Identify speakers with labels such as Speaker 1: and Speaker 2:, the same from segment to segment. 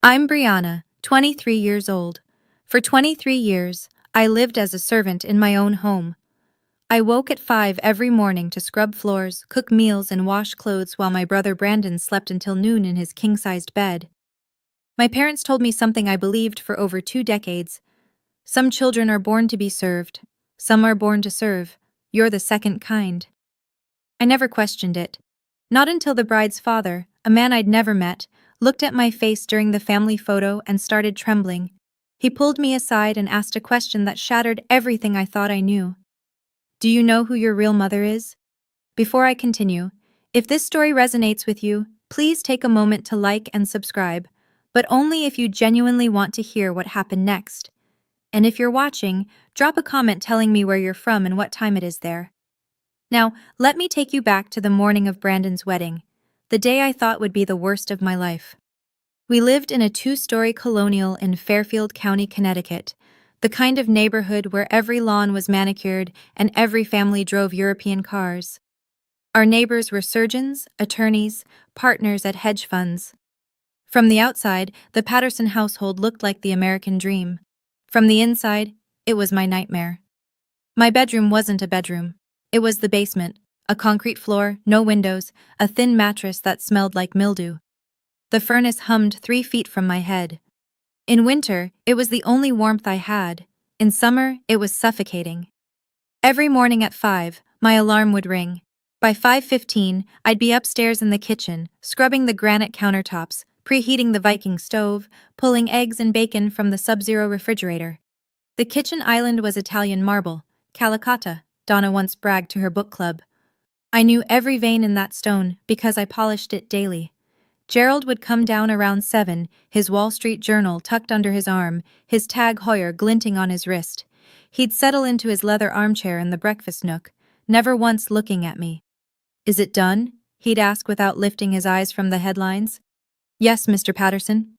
Speaker 1: I'm Brianna, 23 years old. For 23 years, I lived as a servant in my own home. I woke at 5 every morning to scrub floors, cook meals, and wash clothes while my brother Brandon slept until noon in his king-sized bed. My parents told me something I believed for over 2 decades. Some children are born to be served. Some are born to serve. You're the second kind. I never questioned it. Not until the bride's father, a man I'd never met, looked at my face during the family photo and started trembling. He pulled me aside and asked a question that shattered everything I thought I knew. Do you know who your real mother is? Before I continue, if this story resonates with you, please take a moment to like and subscribe, but only if you genuinely want to hear what happened next. And if you're watching, drop a comment telling me where you're from and what time it is there. Now, let me take you back to the morning of Brandon's wedding, the day I thought would be the worst of my life. We lived in a 2-story colonial in Fairfield County, Connecticut, the kind of neighborhood where every lawn was manicured and every family drove European cars. Our neighbors were surgeons, attorneys, partners at hedge funds. From the outside, the Patterson household looked like the American dream. From the inside, it was my nightmare. My bedroom wasn't a bedroom. It was the basement, a concrete floor, no windows, a thin mattress that smelled like mildew. The furnace hummed 3 feet from my head. In winter, it was the only warmth I had. In summer, it was suffocating. Every morning at 5, my alarm would ring. By 5:15, I'd be upstairs in the kitchen, scrubbing the granite countertops, preheating the Viking stove, pulling eggs and bacon from the Sub-Zero refrigerator. The kitchen island was Italian marble, Calicotta, Donna once bragged to her book club. I knew every vein in that stone because I polished it daily. Gerald would come down around 7, his Wall Street Journal tucked under his arm, his Tag Heuer glinting on his wrist. He'd settle into his leather armchair in the breakfast nook, never once looking at me. Is it done? He'd ask without lifting his eyes from the headlines. Yes, Mr. Patterson.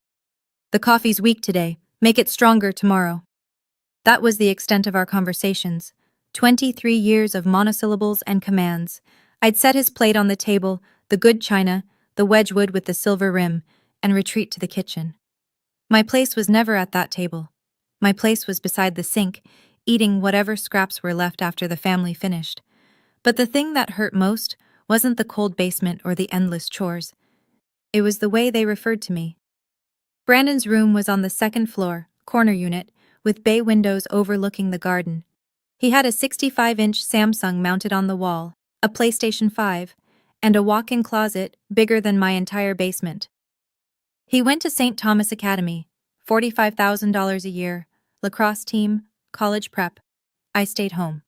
Speaker 1: The coffee's weak today. Make it stronger tomorrow. That was the extent of our conversations. 23 years of monosyllables and commands. I'd set his plate on the table, the good china, the Wedgwood with the silver rim, and retreat to the kitchen. My place was never at that table. My place was beside the sink, eating whatever scraps were left after the family finished. But the thing that hurt most wasn't the cold basement or the endless chores. It was the way they referred to me. Brandon's room was on the second floor, corner unit, with bay windows overlooking the garden. He had a 65-inch Samsung mounted on the wall, a PlayStation 5, and a walk-in closet bigger than my entire basement. He went to St. Thomas Academy, $45,000 a year, lacrosse team, college prep. I stayed home.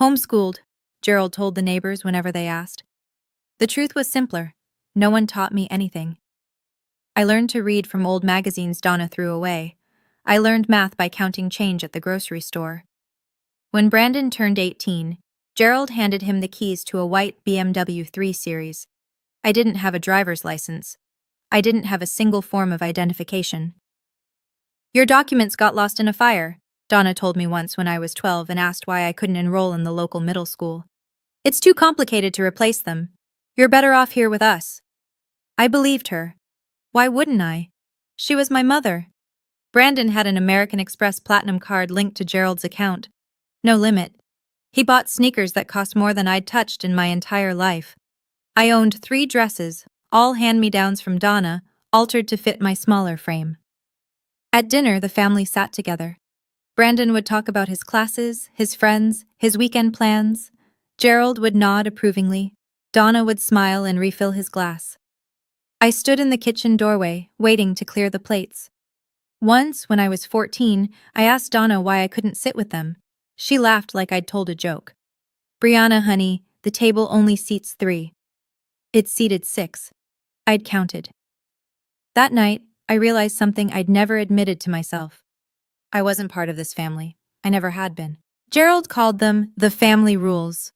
Speaker 1: Homeschooled, Gerald told the neighbors whenever they asked. The truth was simpler. No one taught me anything. I learned to read from old magazines Donna threw away. I learned math by counting change at the grocery store. When Brandon turned 18, Gerald handed him the keys to a white BMW 3 Series. I didn't have a driver's license. I didn't have a single form of identification. Your documents got lost in a fire, Donna told me once when I was 12 and asked why I couldn't enroll in the local middle school. It's too complicated to replace them. You're better off here with us. I believed her. Why wouldn't I? She was my mother. Brandon had an American Express Platinum card linked to Gerald's account. No limit. He bought sneakers that cost more than I'd touched in my entire life. I owned 3 dresses, all hand-me-downs from Donna, altered to fit my smaller frame. At dinner, the family sat together. Brandon would talk about his classes, his friends, his weekend plans. Gerald would nod approvingly. Donna would smile and refill his glass. I stood in the kitchen doorway, waiting to clear the plates. Once, when I was 14, I asked Donna why I couldn't sit with them. She laughed like I'd told a joke. Brianna, honey, the table only seats 3. It seated 6. I'd counted. That night, I realized something I'd never admitted to myself. I wasn't part of this family. I never had been. Gerald called them the family rules.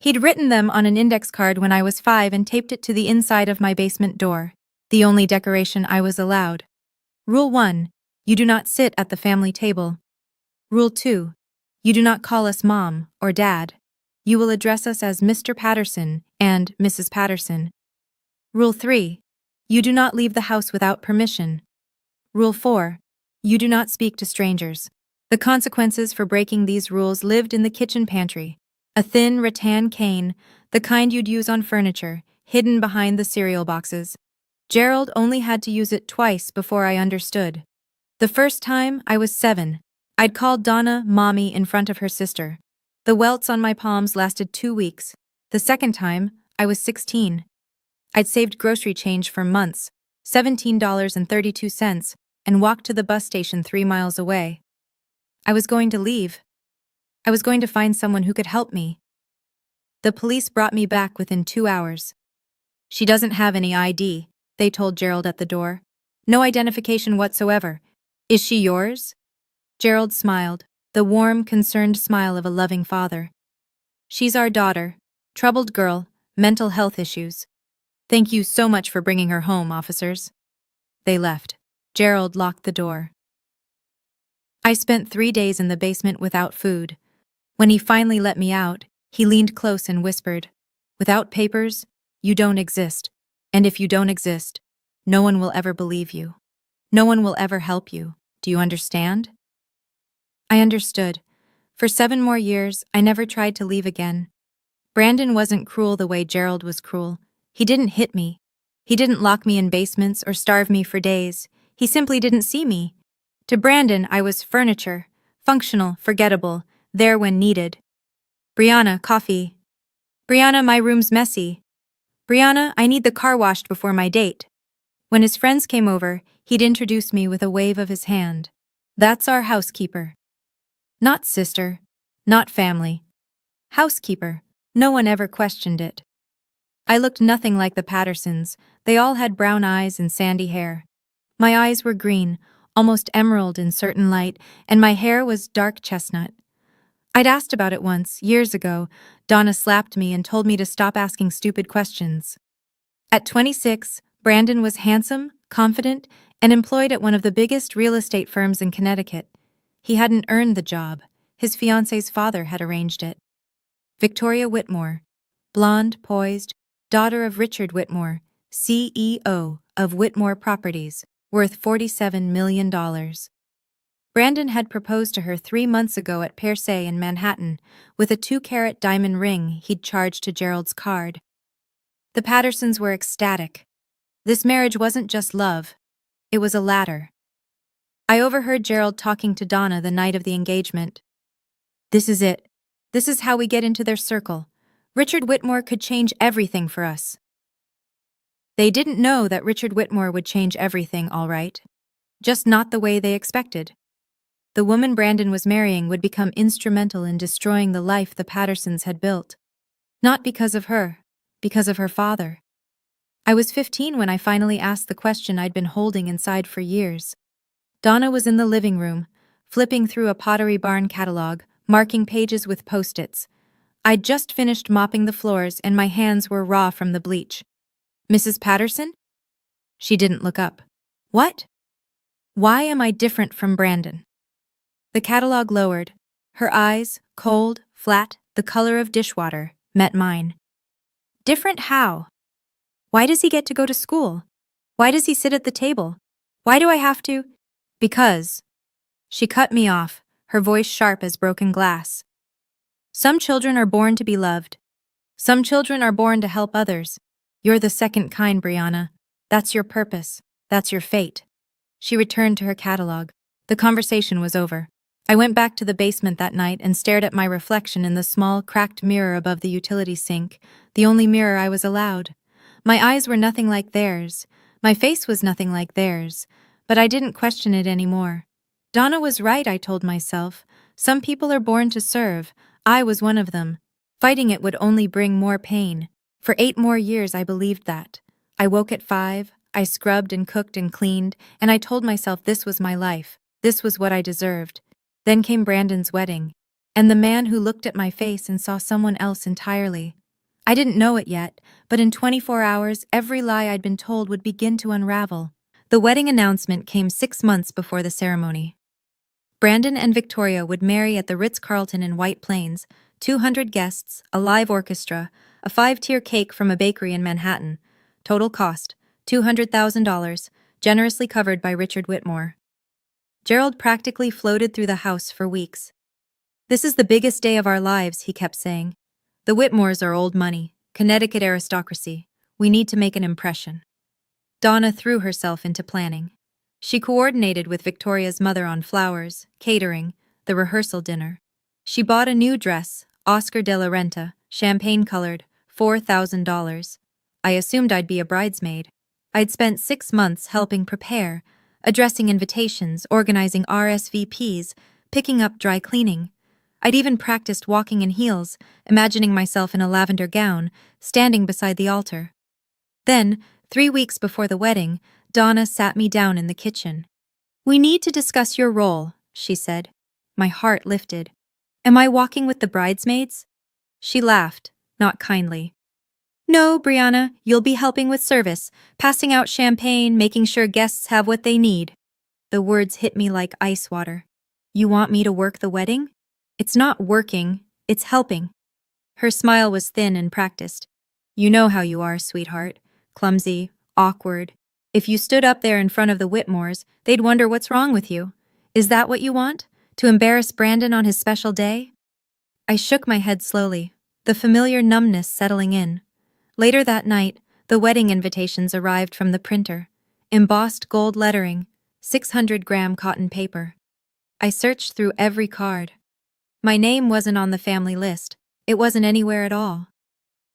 Speaker 1: He'd written them on an index card when I was 5 and taped it to the inside of my basement door, the only decoration I was allowed. Rule 1. You do not sit at the family table. Rule 2. You do not call us Mom or Dad. You will address us as Mr. Patterson and Mrs. Patterson. Rule 3. You do not leave the house without permission. Rule 4. You do not speak to strangers. The consequences for breaking these rules lived in the kitchen pantry. A thin rattan cane, the kind you'd use on furniture, hidden behind the cereal boxes. Gerald only had to use it twice before I understood. The first time, I was 7. I'd called Donna Mommy in front of her sister. The welts on my palms lasted 2 weeks. The second time, I was 16. I'd saved grocery change for months, $17.32, and walked to the bus station 3 miles away. I was going to leave. I was going to find someone who could help me. The police brought me back within 2 hours. She doesn't have any ID, they told Gerald at the door. No identification whatsoever. Is she yours? Gerald smiled, the warm, concerned smile of a loving father. She's our daughter. Troubled girl, mental health issues. Thank you so much for bringing her home, officers. They left. Gerald locked the door. I spent 3 days in the basement without food. When he finally let me out, he leaned close and whispered, "Without papers, you don't exist. And if you don't exist, no one will ever believe you. No one will ever help you. Do you understand?" I understood. For 7 more years, I never tried to leave again. Brandon wasn't cruel the way Gerald was cruel. He didn't hit me. He didn't lock me in basements or starve me for days. He simply didn't see me. To Brandon, I was furniture, functional, forgettable, there when needed. "Brianna, coffee. Brianna, my room's messy. Brianna, I need the car washed before my date." When his friends came over, he'd introduce me with a wave of his hand. "That's our housekeeper." Not sister, not family. Housekeeper. No one ever questioned it. I looked nothing like the Pattersons. They all had brown eyes and sandy hair. My eyes were green, almost emerald in certain light, and my hair was dark chestnut. I'd asked about it once, years ago. Donna slapped me and told me to stop asking stupid questions. At 26, Brandon was handsome, confident, and employed at one of the biggest real estate firms in Connecticut. He hadn't earned the job. His fiancé's father had arranged it. Victoria Whitmore, blonde, poised, daughter of Richard Whitmore, CEO of Whitmore Properties, worth $47 million. Brandon had proposed to her 3 months ago at Pear Se in Manhattan, with a 2-carat diamond ring he'd charged to Gerald's card. The Pattersons were ecstatic. This marriage wasn't just love. It was a ladder. I overheard Gerald talking to Donna the night of the engagement. "This is it. This is how we get into their circle. Richard Whitmore could change everything for us." They didn't know that Richard Whitmore would change everything, all right. Just not the way they expected. The woman Brandon was marrying would become instrumental in destroying the life the Pattersons had built. Not because of her, because of her father. I was 15 when I finally asked the question I'd been holding inside for years. Donna was in the living room, flipping through a Pottery Barn catalog, marking pages with Post-its. I'd just finished mopping the floors and my hands were raw from the bleach. "Mrs. Patterson?" She didn't look up. "What? Why am I different from Brandon?" The catalog lowered. Her eyes, cold, flat, the color of dishwater, met mine. "Different how? Why does he get to go to school? Why does he sit at the table? Why do I have to?" "Because." She cut me off, her voice sharp as broken glass. "Some children are born to be loved. Some children are born to help others. You're the second kind, Brianna. That's your purpose. That's your fate." She returned to her catalog. The conversation was over. I went back to the basement that night and stared at my reflection in the small, cracked mirror above the utility sink, the only mirror I was allowed. My eyes were nothing like theirs. My face was nothing like theirs. But I didn't question it anymore. Donna was right, I told myself. Some people are born to serve. I was one of them. Fighting it would only bring more pain. For 8 more years I believed that. I woke at 5, I scrubbed and cooked and cleaned, and I told myself this was my life. This was what I deserved. Then came Brandon's wedding, and the man who looked at my face and saw someone else entirely. I didn't know it yet, but in 24 hours every lie I'd been told would begin to unravel. The wedding announcement came 6 months before the ceremony. Brandon and Victoria would marry at the Ritz-Carlton in White Plains, 200 guests, a live orchestra, a 5-tier cake from a bakery in Manhattan. Total cost, $200,000, generously covered by Richard Whitmore. Gerald practically floated through the house for weeks. "This is the biggest day of our lives," he kept saying. "The Whitmores are old money, Connecticut aristocracy. We need to make an impression." Donna threw herself into planning. She coordinated with Victoria's mother on flowers, catering, the rehearsal dinner. She bought a new dress, Oscar de la Renta, champagne-colored, $4,000. I assumed I'd be a bridesmaid. I'd spent 6 months helping prepare, addressing invitations, organizing RSVPs, picking up dry cleaning. I'd even practiced walking in heels, imagining myself in a lavender gown, standing beside the altar. Then, 3 weeks before the wedding, Donna sat me down in the kitchen. "We need to discuss your role," she said. My heart lifted. "Am I walking with the bridesmaids?" She laughed, not kindly. "No, Brianna, you'll be helping with service, passing out champagne, making sure guests have what they need." The words hit me like ice water. "You want me to work the wedding?" "It's not working, it's helping." Her smile was thin and practiced. "You know how you are, sweetheart. Clumsy, awkward. If you stood up there in front of the Whitmores, they'd wonder what's wrong with you. Is that what you want? To embarrass Brandon on his special day?" I shook my head slowly, the familiar numbness settling in. Later that night, the wedding invitations arrived from the printer. Embossed gold lettering, 600-gram cotton paper. I searched through every card. My name wasn't on the family list. It wasn't anywhere at all.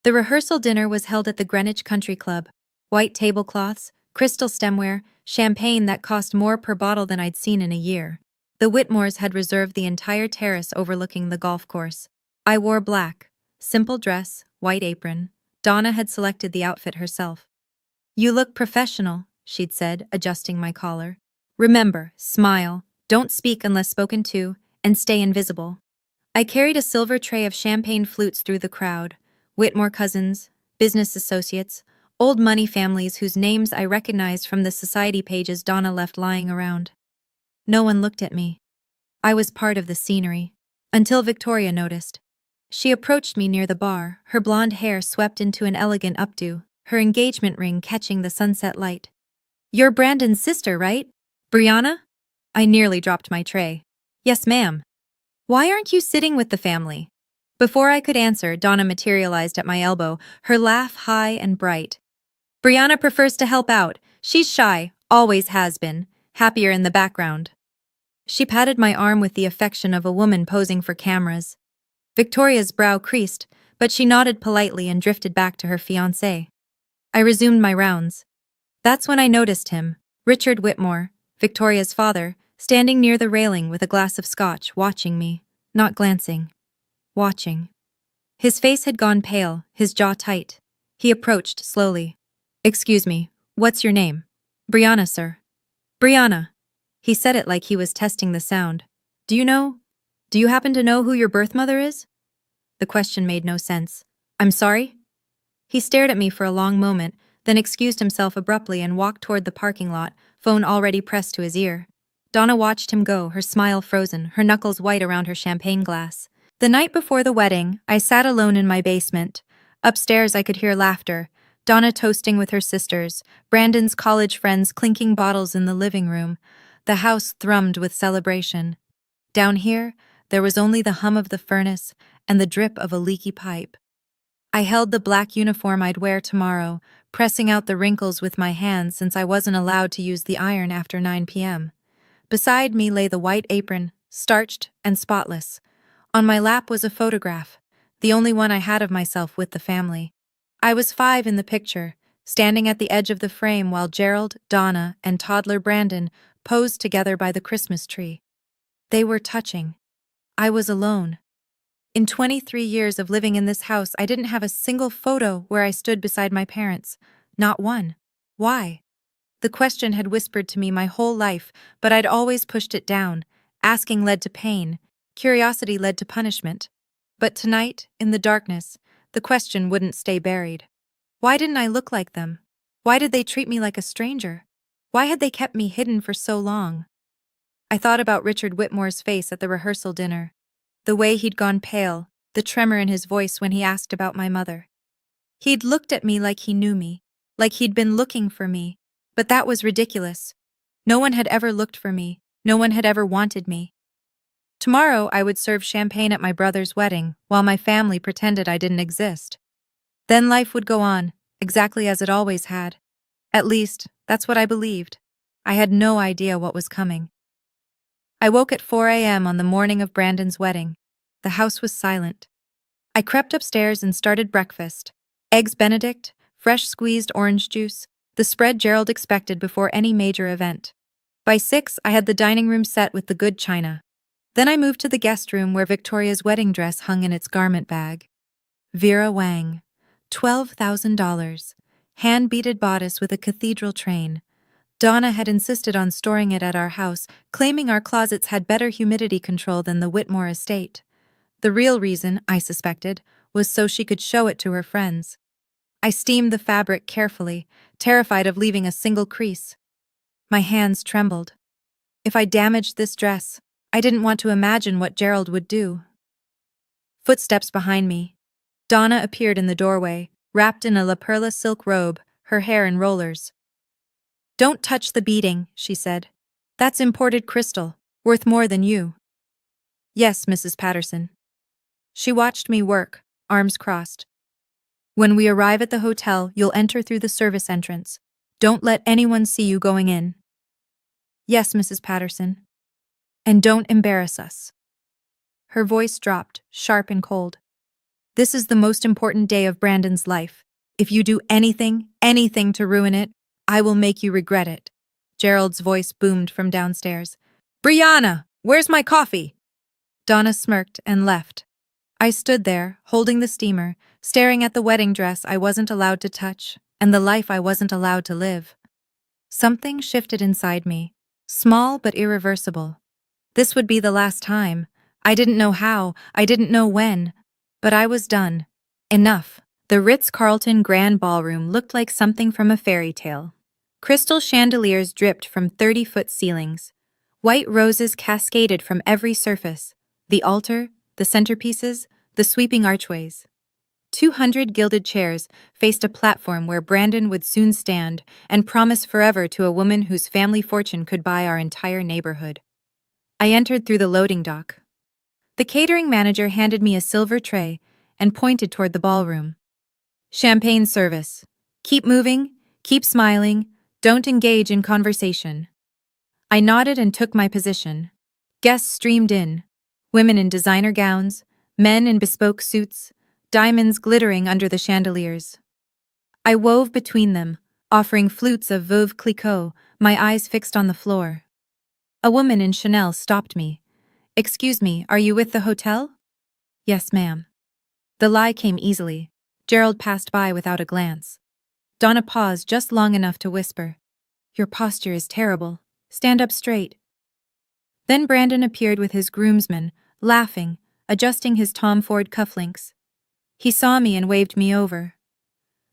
Speaker 1: The rehearsal dinner was held at the Greenwich Country Club. White tablecloths, crystal stemware, champagne that cost more per bottle than I'd seen in a year. The Whitmores had reserved the entire terrace overlooking the golf course. I wore black, simple dress, white apron. Donna had selected the outfit herself. "You look professional," she'd said, adjusting my collar. "Remember, smile, don't speak unless spoken to, and stay invisible." I carried a silver tray of champagne flutes through the crowd. Whitmore cousins, business associates, old money families whose names I recognized from the society pages Donna left lying around. No one looked at me. I was part of the scenery. Until Victoria noticed. She approached me near the bar, her blonde hair swept into an elegant updo, her engagement ring catching the sunset light. "You're Brandon's sister, right? Brianna?" I nearly dropped my tray. "Yes, ma'am." "Why aren't you sitting with the family?" Before I could answer, Donna materialized at my elbow, her laugh high and bright. "Brianna prefers to help out. She's shy, always has been, happier in the background." She patted my arm with the affection of a woman posing for cameras. Victoria's brow creased, but she nodded politely and drifted back to her fiancé. I resumed my rounds. That's when I noticed him, Richard Whitmore, Victoria's father, standing near the railing with a glass of scotch, watching me, not glancing. Watching. His face had gone pale, his jaw tight. He approached slowly. "Excuse me, what's your name?" "Brianna, sir." "Brianna." He said it like he was testing the sound. Do you happen to know who your birth mother is?" The question made no sense. "I'm sorry?" He stared at me for a long moment, then excused himself abruptly and walked toward the parking lot, phone already pressed to his ear. Donna watched him go, her smile frozen, her knuckles white around her champagne glass. The night before the wedding, I sat alone in my basement. Upstairs I could hear laughter, Donna toasting with her sisters, Brandon's college friends clinking bottles in the living room. The house thrummed with celebration. Down here, there was only the hum of the furnace and the drip of a leaky pipe. I held the black uniform I'd wear tomorrow, pressing out the wrinkles with my hands since I wasn't allowed to use the iron after 9 p.m. Beside me lay the white apron, starched and spotless. On my lap was a photograph, the only one I had of myself with the family. I was 5 in the picture, standing at the edge of the frame while Gerald, Donna, and toddler Brandon posed together by the Christmas tree. They were touching. I was alone. In 23 years of living in this house, I didn't have a single photo where I stood beside my parents. Not one. Why? The question had whispered to me my whole life, but I'd always pushed it down. Asking led to pain. Curiosity led to punishment. But tonight, in the darkness, the question wouldn't stay buried. Why didn't I look like them? Why did they treat me like a stranger? Why had they kept me hidden for so long? I thought about Richard Whitmore's face at the rehearsal dinner. The way he'd gone pale, the tremor in his voice when he asked about my mother. He'd looked at me like he knew me. like he'd been looking for me. But that was ridiculous. No one had ever looked for me. No one had ever wanted me. Tomorrow I would serve champagne at my brother's wedding, while my family pretended I didn't exist. Then life would go on, exactly as it always had. At least, that's what I believed. I had no idea what was coming. I woke at 4 a.m. on the morning of Brandon's wedding. The house was silent. I crept upstairs and started breakfast. Eggs Benedict, fresh squeezed orange juice, the spread Gerald expected before any major event. By 6, I had the dining room set with the good china. Then I moved to the guest room where Victoria's wedding dress hung in its garment bag. Vera Wang. $12,000. Hand-beaded bodice with a cathedral train. Donna had insisted on storing it at our house, claiming our closets had better humidity control than the Whitmore estate. The real reason, I suspected, was so she could show it to her friends. I steamed the fabric carefully, terrified of leaving a single crease. My hands trembled. If I damaged this dress, I didn't want to imagine what Gerald would do. Footsteps behind me. Donna appeared in the doorway, wrapped in a La Perla silk robe, her hair in rollers. "Don't touch the beading," she said. "That's imported crystal, worth more than you." "Yes, Mrs. Patterson." She watched me work, arms crossed. "When we arrive at the hotel, you'll enter through the service entrance. Don't let anyone see you going in." "Yes, Mrs. Patterson." "And don't embarrass us." Her voice dropped, sharp and cold. "This is the most important day of Brandon's life. If you do anything to ruin it, I will make you regret it." Gerald's voice boomed from downstairs. "Brianna, where's my coffee?" Donna smirked and left. I stood there, holding the steamer, staring at the wedding dress I wasn't allowed to touch, and the life I wasn't allowed to live. Something shifted inside me, small but irreversible. This would be the last time. I didn't know how, I didn't know when, but I was done. Enough. The Ritz-Carlton Grand Ballroom looked like something from a fairy tale. Crystal chandeliers dripped from 30-foot ceilings. White roses cascaded from every surface. The altar, the centerpieces, the sweeping archways. 200 gilded chairs faced a platform where Brandon would soon stand and promise forever to a woman whose family fortune could buy our entire neighborhood. I entered through the loading dock. The catering manager handed me a silver tray and pointed toward the ballroom. "Champagne service. Keep moving, keep smiling, don't engage in conversation." I nodded and took my position. Guests streamed in. Women in designer gowns, men in bespoke suits, diamonds glittering under the chandeliers. I wove between them, offering flutes of Veuve Clicquot, my eyes fixed on the floor. A woman in Chanel stopped me. "Excuse me, are you with the hotel?" "Yes, ma'am." The lie came easily. Gerald passed by without a glance. Donna paused just long enough to whisper, "Your posture is terrible. Stand up straight." Then Brandon appeared with his groomsmen, laughing, adjusting his Tom Ford cufflinks. He saw me and waved me over.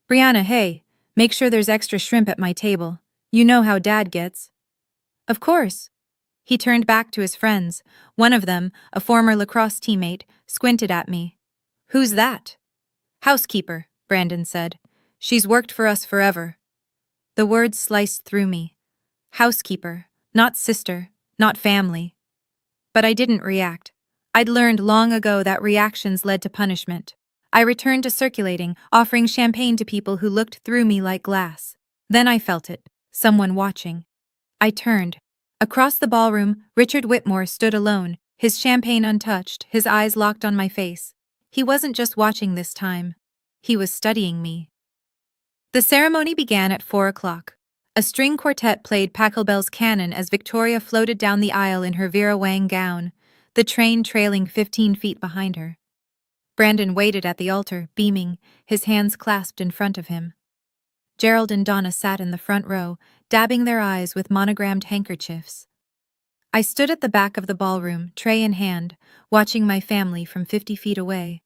Speaker 1: "Brianna, hey, make sure there's extra shrimp at my table. You know how Dad gets." "Of course." He turned back to his friends. One of them, a former lacrosse teammate, squinted at me. "Who's that?" "Housekeeper," Brandon said. "She's worked for us forever." The words sliced through me. Housekeeper, not sister, not family. But I didn't react. I'd learned long ago that reactions led to punishment. I returned to circulating, offering champagne to people who looked through me like glass. Then I felt it, someone watching. I turned. Across the ballroom, Richard Whitmore stood alone, his champagne untouched, his eyes locked on my face. He wasn't just watching this time. He was studying me. The ceremony began at 4 o'clock. A string quartet played Pachelbel's Canon as Victoria floated down the aisle in her Vera Wang gown, the train trailing 15 feet behind her. Brandon waited at the altar, beaming, his hands clasped in front of him. Gerald and Donna sat in the front row, dabbing their eyes with monogrammed handkerchiefs. I stood at the back of the ballroom, tray in hand, watching my family from 50 feet away.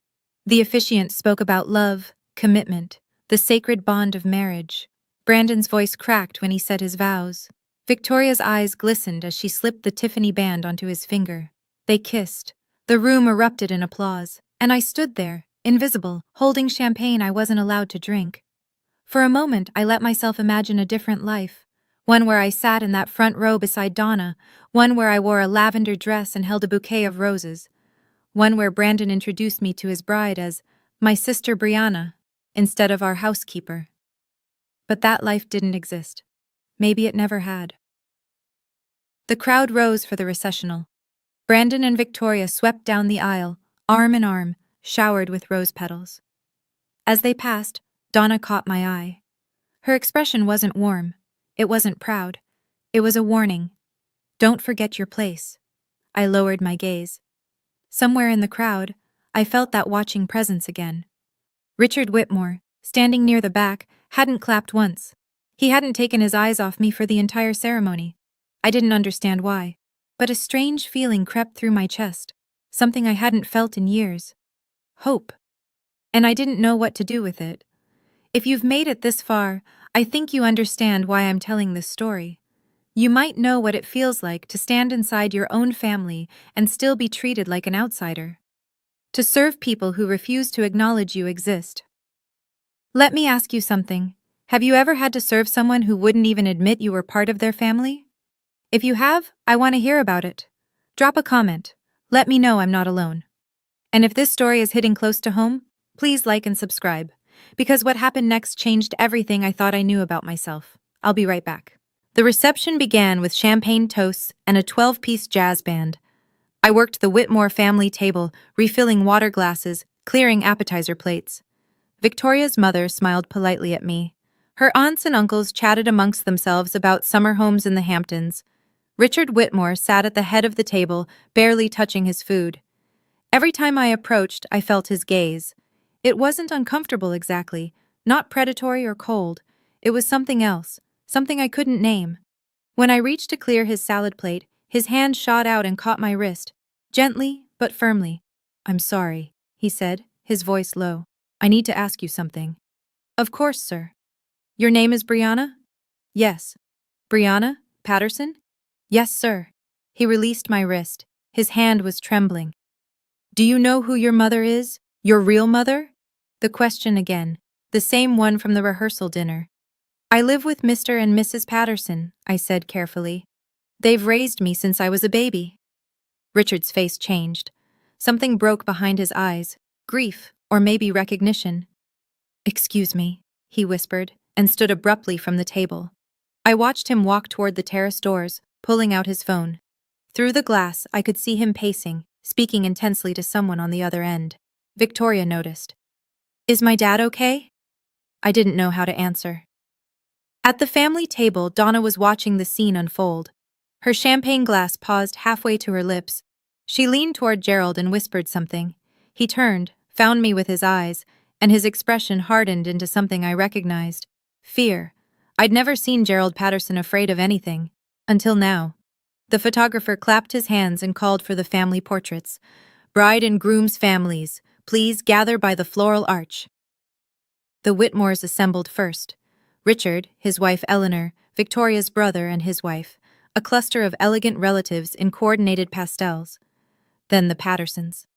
Speaker 1: The officiant spoke about love, commitment, the sacred bond of marriage. Brandon's voice cracked when he said his vows. Victoria's eyes glistened as she slipped the Tiffany band onto his finger. They kissed. The room erupted in applause, and I stood there, invisible, holding champagne I wasn't allowed to drink. For a moment, I let myself imagine a different life. One where I sat in that front row beside Donna, one where I wore a lavender dress and held a bouquet of roses, one where Brandon introduced me to his bride as my sister Brianna instead of our housekeeper. But that life didn't exist. Maybe it never had. The crowd rose for the recessional. Brandon and Victoria swept down the aisle, arm in arm, showered with rose petals. As they passed, Donna caught my eye. Her expression wasn't warm. It wasn't proud. It was a warning. Don't forget your place. I lowered my gaze. Somewhere in the crowd, I felt that watching presence again. Richard Whitmore, standing near the back, hadn't clapped once. He hadn't taken his eyes off me for the entire ceremony. I didn't understand why, but a strange feeling crept through my chest, something I hadn't felt in years. Hope. And I didn't know what to do with it. If you've made it this far, I think you understand why I'm telling this story. You might know what it feels like to stand inside your own family and still be treated like an outsider. To serve people who refuse to acknowledge you exist. Let me ask you something. Have you ever had to serve someone who wouldn't even admit you were part of their family? If you have, I want to hear about it. Drop a comment. Let me know I'm not alone. And if this story is hitting close to home, please like and subscribe. Because what happened next changed everything I thought I knew about myself. I'll be right back. The reception began with champagne toasts and a 12-piece jazz band. I worked the Whitmore family table, refilling water glasses, clearing appetizer plates. Victoria's mother smiled politely at me. Her aunts and uncles chatted amongst themselves about summer homes in the Hamptons. Richard Whitmore sat at the head of the table, barely touching his food. Every time I approached, I felt his gaze. It wasn't uncomfortable exactly, not predatory or cold. It was something else, something I couldn't name. When I reached to clear his salad plate, his hand shot out and caught my wrist, gently but firmly. "I'm sorry," he said, his voice low. "I need to ask you something." "Of course, sir." "Your name is Brianna?" "Yes." "Brianna Patterson?" "Yes, sir." He released my wrist. His hand was trembling. "Do you know who your mother is? Your real mother?" The question again, the same one from the rehearsal dinner. "I live with Mr. and Mrs. Patterson," I said carefully. "They've raised me since I was a baby." Richard's face changed. Something broke behind his eyes, grief, or maybe recognition. "Excuse me," he whispered, and stood abruptly from the table. I watched him walk toward the terrace doors, pulling out his phone. Through the glass, I could see him pacing, speaking intensely to someone on the other end. Victoria noticed. "Is my dad okay?" I didn't know how to answer. At the family table, Donna was watching the scene unfold. Her champagne glass paused halfway to her lips. She leaned toward Gerald and whispered something. He turned, found me with his eyes, and his expression hardened into something I recognized. Fear. I'd never seen Gerald Patterson afraid of anything. Until now. The photographer clapped his hands and called for the family portraits. "Bride and groom's families, please gather by the floral arch." The Whitmores assembled first. Richard, his wife Eleanor, Victoria's brother and his wife, a cluster of elegant relatives in coordinated pastels. Then the Pattersons.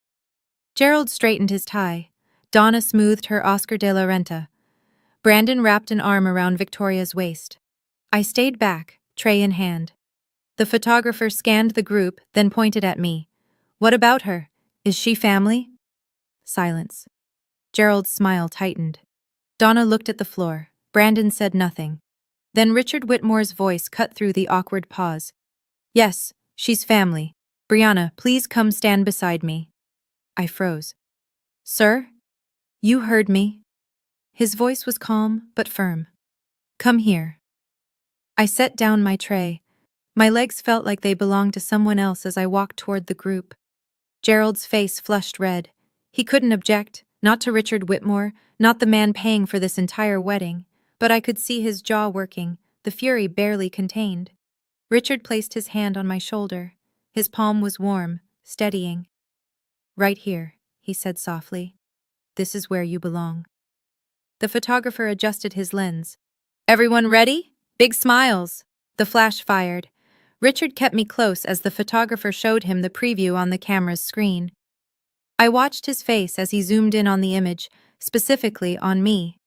Speaker 1: Gerald straightened his tie. Donna smoothed her Oscar de la Renta. Brandon wrapped an arm around Victoria's waist. I stayed back, tray in hand. The photographer scanned the group, then pointed at me. "What about her? Is she family?" Silence. Gerald's smile tightened. Donna looked at the floor. Brandon said nothing. Then Richard Whitmore's voice cut through the awkward pause. "Yes, she's family. Brianna, please come stand beside me." I froze. "Sir?" "You heard me." His voice was calm but firm. "Come here." I set down my tray. My legs felt like they belonged to someone else as I walked toward the group. Gerald's face flushed red. He couldn't object, not to Richard Whitmore, not the man paying for this entire wedding, but I could see his jaw working, the fury barely contained. Richard placed his hand on my shoulder. His palm was warm, steadying. "Right here," he said softly. "This is where you belong." The photographer adjusted his lens. "Everyone ready? Big smiles." The flash fired. Richard kept me close as the photographer showed him the preview on the camera's screen. I watched his face as he zoomed in on the image, specifically on me.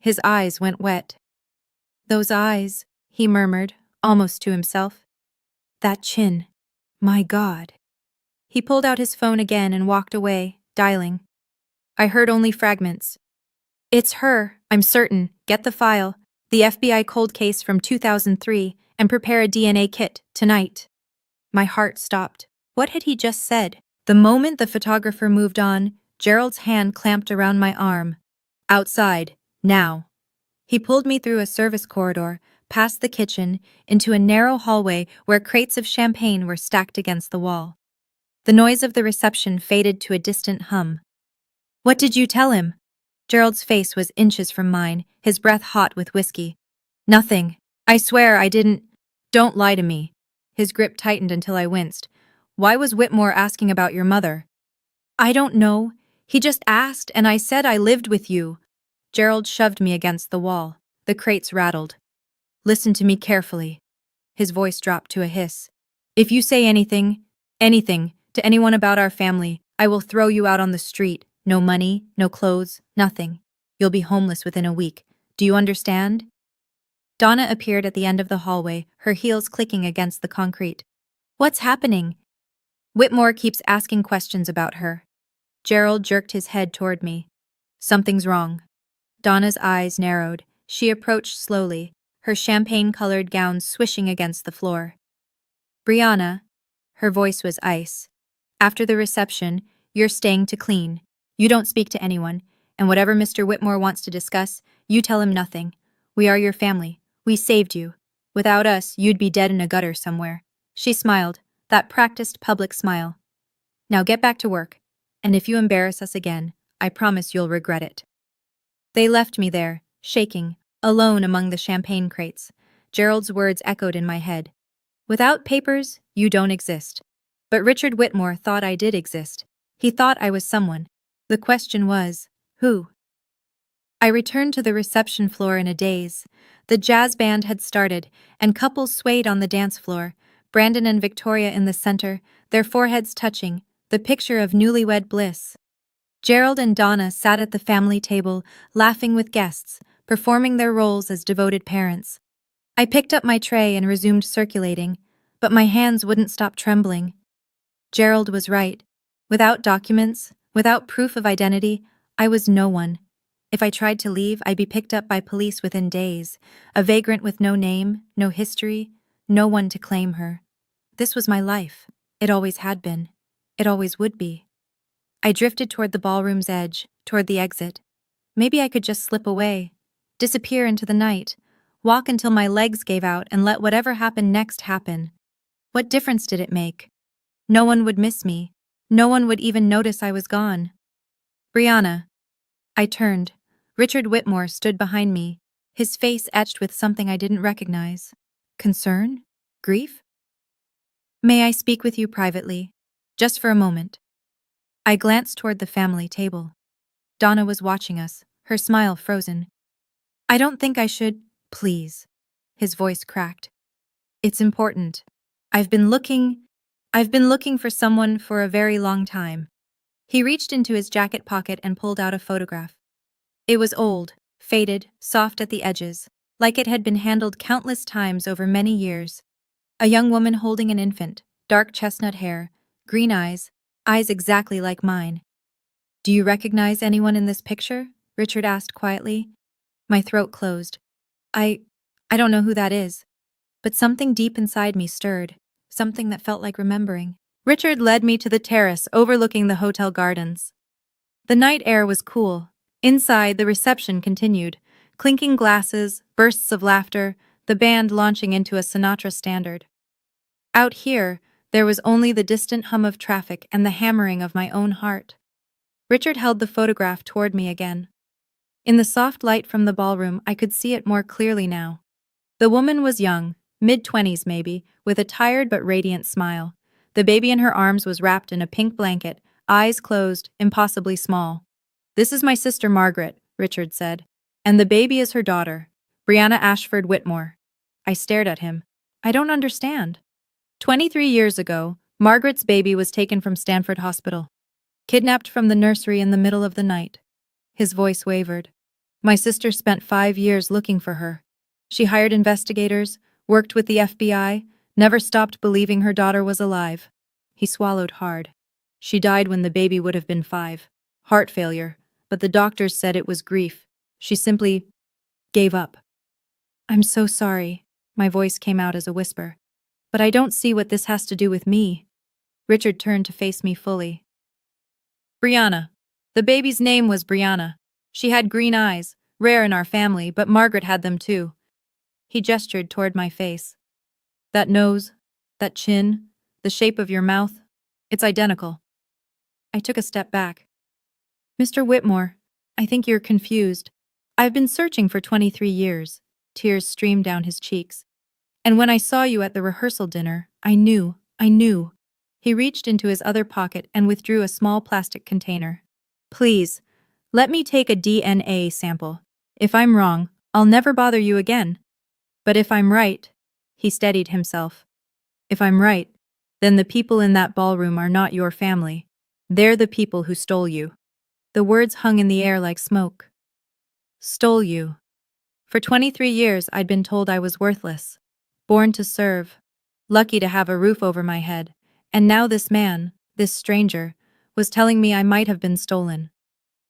Speaker 1: His eyes went wet. "Those eyes," he murmured, almost to himself. "That chin. My God." He pulled out his phone again and walked away, dialing. I heard only fragments. "It's her, I'm certain. Get the file, the FBI cold case from 2003, and prepare a DNA kit, tonight." My heart stopped. What had he just said? The moment the photographer moved on, Gerald's hand clamped around my arm. "Outside, now." He pulled me through a service corridor, past the kitchen, into a narrow hallway where crates of champagne were stacked against the wall. The noise of the reception faded to a distant hum. "What did you tell him?" Gerald's face was inches from mine, his breath hot with whiskey. "Nothing. I swear I didn't." "Don't lie to me." His grip tightened until I winced. "Why was Whitmore asking about your mother?" "I don't know. He just asked, and I said I lived with you." Gerald shoved me against the wall. The crates rattled. "Listen to me carefully." His voice dropped to a hiss. "If you say anything, to anyone about our family, I will throw you out on the street. No money, no clothes, nothing. You'll be homeless within a week. Do you understand?" Donna appeared at the end of the hallway, her heels clicking against the concrete. "What's happening?" "Whitmore keeps asking questions about her." Gerald jerked his head toward me. "Something's wrong." Donna's eyes narrowed. She approached slowly, her champagne-colored gown swishing against the floor. "Brianna," her voice was ice. "After the reception, you're staying to clean. You don't speak to anyone, and whatever Mr. Whitmore wants to discuss, you tell him nothing. We are your family. We saved you. Without us, you'd be dead in a gutter somewhere." She smiled, that practiced public smile. "Now get back to work, and if you embarrass us again, I promise you'll regret it." They left me there, shaking, alone among the champagne crates. Gerald's words echoed in my head. "Without papers, you don't exist." But Richard Whitmore thought I did exist. He thought I was someone. The question was, who? I returned to the reception floor in a daze. The jazz band had started, and couples swayed on the dance floor, Brandon and Victoria in the center, their foreheads touching, the picture of newlywed bliss. Gerald and Donna sat at the family table, laughing with guests, performing their roles as devoted parents. I picked up my tray and resumed circulating, but my hands wouldn't stop trembling. Gerald was right. Without documents, without proof of identity, I was no one. If I tried to leave, I'd be picked up by police within days, a vagrant with no name, no history, no one to claim her. This was my life. It always had been. It always would be. I drifted toward the ballroom's edge, toward the exit. Maybe I could just slip away, disappear into the night, walk until my legs gave out and let whatever happened next happen. What difference did it make? No one would miss me. No one would even notice I was gone. "Brianna." I turned. Richard Whitmore stood behind me, his face etched with something I didn't recognize. Concern? Grief? "May I speak with you privately? Just for a moment." I glanced toward the family table. Donna was watching us, her smile frozen. "I don't think I should." "Please." His voice cracked. "It's important. I've been looking for someone for a very long time." He reached into his jacket pocket and pulled out a photograph. It was old, faded, soft at the edges, like it had been handled countless times over many years. A young woman holding an infant, dark chestnut hair, green eyes exactly like mine. "Do you recognize anyone in this picture?" Richard asked quietly. My throat closed. I don't know who that is." But something deep inside me stirred, something that felt like remembering. Richard led me to the terrace overlooking the hotel gardens. The night air was cool. Inside, the reception continued. Clinking glasses, bursts of laughter, the band launching into a Sinatra standard. Out here, there was only the distant hum of traffic and the hammering of my own heart. Richard held the photograph toward me again. In the soft light from the ballroom, I could see it more clearly now. The woman was young, mid-20s maybe, with a tired but radiant smile. The baby in her arms was wrapped in a pink blanket, eyes closed, impossibly small. "This is my sister Margaret," Richard said. "And the baby is her daughter, Brianna Ashford Whitmore." I stared at him. I don't understand. 23 years ago, Margaret's baby was taken from Stanford Hospital. Kidnapped from the nursery in the middle of the night. His voice wavered. My sister spent 5 years looking for her. She hired investigators, worked with the FBI, never stopped believing her daughter was alive. He swallowed hard. She died when the baby would have been 5. Heart failure, but the doctors said it was grief. She simply gave up. I'm so sorry. My voice came out as a whisper. But I don't see what this has to do with me. Richard turned to face me fully. Brianna. The baby's name was Brianna. She had green eyes, rare in our family, but Margaret had them too. He gestured toward my face. That nose, that chin, the shape of your mouth, it's identical. I took a step back. Mr. Whitmore, I think you're confused. I've been searching for 23 years. Tears streamed down his cheeks. And when I saw you at the rehearsal dinner, I knew. He reached into his other pocket and withdrew a small plastic container. Please, let me take a DNA sample. If I'm wrong, I'll never bother you again. But if I'm right, he steadied himself. If I'm right, then the people in that ballroom are not your family. They're the people who stole you. The words hung in the air like smoke. Stole you. For 23 years, I'd been told I was worthless. Born to serve. Lucky to have a roof over my head. And now this man, this stranger, was telling me I might have been stolen.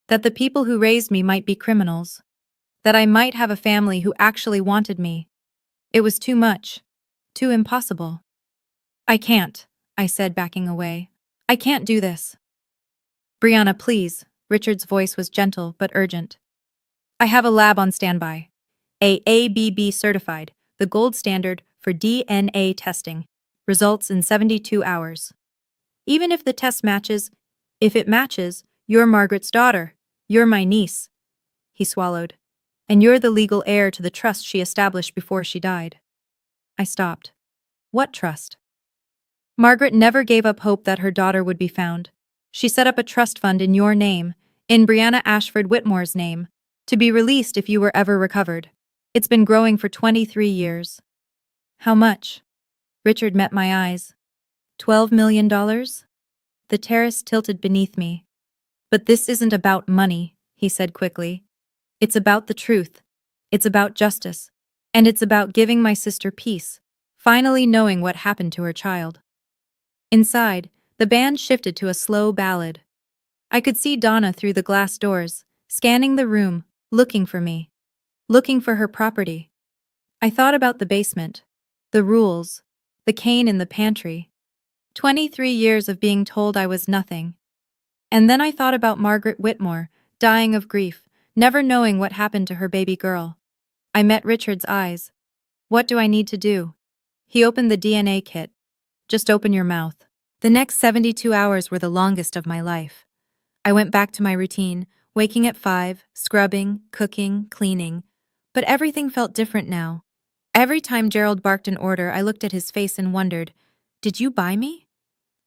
Speaker 1: That the people who raised me might be criminals. That I might have a family who actually wanted me. It was too much. Too impossible. I can't, I said, backing away. I can't do this. Brianna, please. Richard's voice was gentle but urgent. I have a lab on standby. ABB certified, the gold standard for DNA testing. Results in 72 hours. Even if the test matches, if it matches, you're Margaret's daughter. You're my niece. He swallowed. And you're the legal heir to the trust she established before she died. I stopped. What trust? Margaret never gave up hope that her daughter would be found. She set up a trust fund in your name, in Brianna Ashford Whitmore's name, to be released if you were ever recovered. It's been growing for 23 years. How much? Richard met my eyes. $12 million? The terrace tilted beneath me. But this isn't about money, he said quickly. It's about the truth. It's about justice. And it's about giving my sister peace, finally knowing what happened to her child. Inside, the band shifted to a slow ballad. I could see Donna through the glass doors, scanning the room, looking for me. Looking for her property. I thought about the basement, the rules, the cane in the pantry. 23 years of being told I was nothing. And then I thought about Margaret Whitmore, dying of grief, never knowing what happened to her baby girl. I met Richard's eyes. What do I need to do? He opened the DNA kit. Just open your mouth. The next 72 hours were the longest of my life. I went back to my routine, waking at 5, scrubbing, cooking, cleaning. But everything felt different now. Every time Gerald barked an order, I looked at his face and wondered, did you buy me?